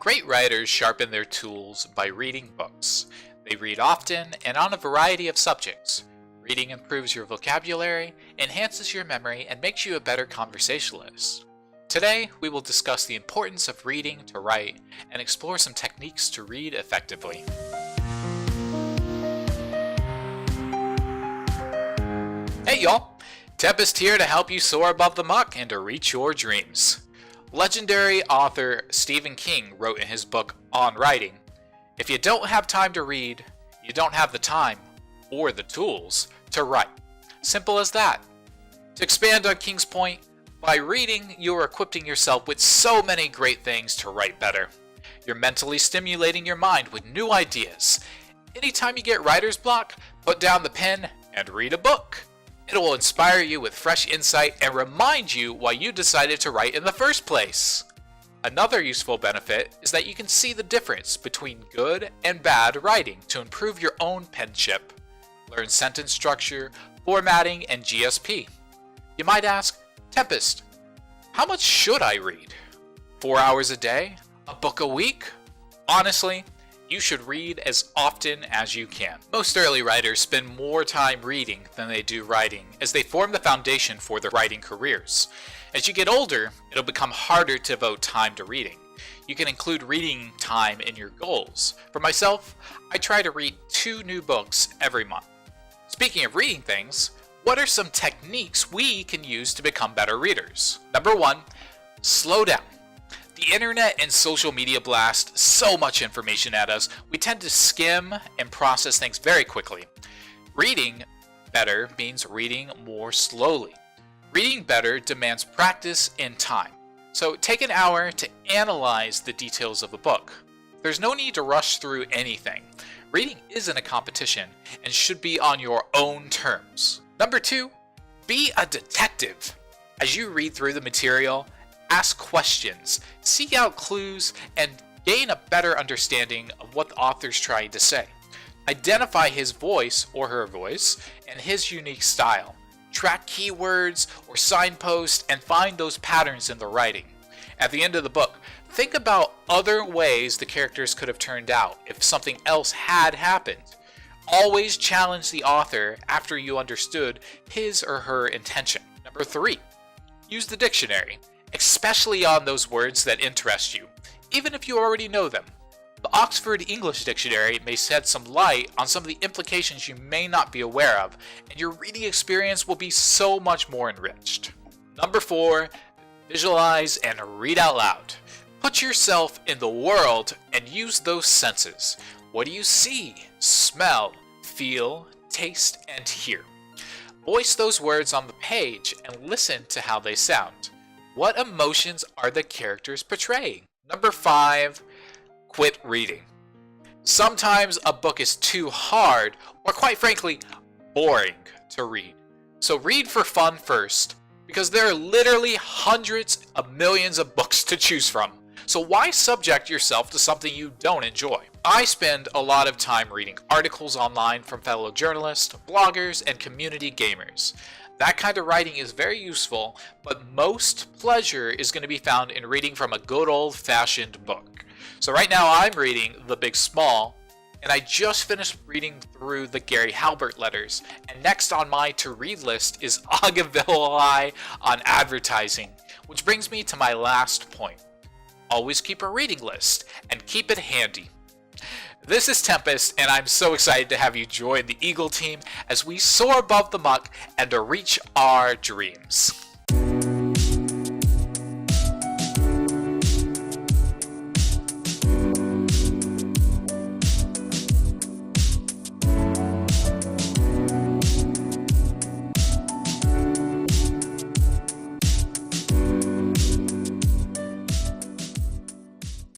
Great writers sharpen their tools by reading books. They read often and on a variety of subjects. Reading improves your vocabulary, enhances your memory, and makes you a better conversationalist. Today, we will discuss the importance of reading to write and explore some techniques to read effectively. Hey y'all! Tempest here to help you soar above the muck and to reach your dreams. Legendary author Stephen King wrote in his book On Writing, "If you don't have time to read, you don't have the time or the tools to write." Simple as that. To expand on King's point, by reading, you are equipping yourself with so many great things to write better. You're mentally stimulating your mind with new ideas. Anytime you get writer's block, put down the pen and read a book. It will inspire you with fresh insight and remind you why you decided to write in the first place. Another useful benefit is that you can see the difference between good and bad writing to improve your own penmanship. Learn sentence structure, formatting, and GSP. You might ask, Tempest, how much should I read? 4 hours a day? A book a week? Honestly, you should read as often as you can. Most early writers spend more time reading than they do writing, as they form the foundation for their writing careers. As you get older, it'll become harder to devote time to reading. You can include reading time in your goals. For myself, I try to read 2 new books every month. Speaking of reading things, what are some techniques we can use to become better readers? Number 1, slow down. The internet and social media blast so much information at us, we tend to skim and process things very quickly. Reading better means reading more slowly. Reading better demands practice and time. So take an hour to analyze the details of the book. There's no need to rush through anything. Reading isn't a competition and should be on your own terms. Number 2, be a detective. As you read through the material, ask questions, seek out clues, and gain a better understanding of what the author's trying to say. Identify his voice or her voice and his unique style. Track keywords or signposts and find those patterns in the writing. At the end of the book, think about other ways the characters could have turned out if something else had happened. Always challenge the author after you understood his or her intention. Number 3, use the dictionary, especially on those words that interest you, even if you already know them. The Oxford English Dictionary may shed some light on some of the implications you may not be aware of, and your reading experience will be so much more enriched. Number 4, visualize and read out loud. Put yourself in the world and use those senses. What do you see, smell, feel, taste, and hear? Voice those words on the page and listen to how they sound. What emotions are the characters portraying? Number 5, quit reading. Sometimes a book is too hard, or quite frankly, boring to read. So read for fun first, because there are literally hundreds of millions of books to choose from. So why subject yourself to something you don't enjoy? I spend a lot of time reading articles online from fellow journalists, bloggers, and community gamers. That kind of writing is very useful, but most pleasure is going to be found in reading from a good old-fashioned book. So right now I'm reading The Big Small, and I just finished reading through the Gary Halbert letters, and next on my to-read list is Agavillai on advertising, which brings me to my last point. Always keep a reading list, and keep it handy. This is Tempest, and I'm so excited to have you join the Eagle team as we soar above the muck and to reach our dreams.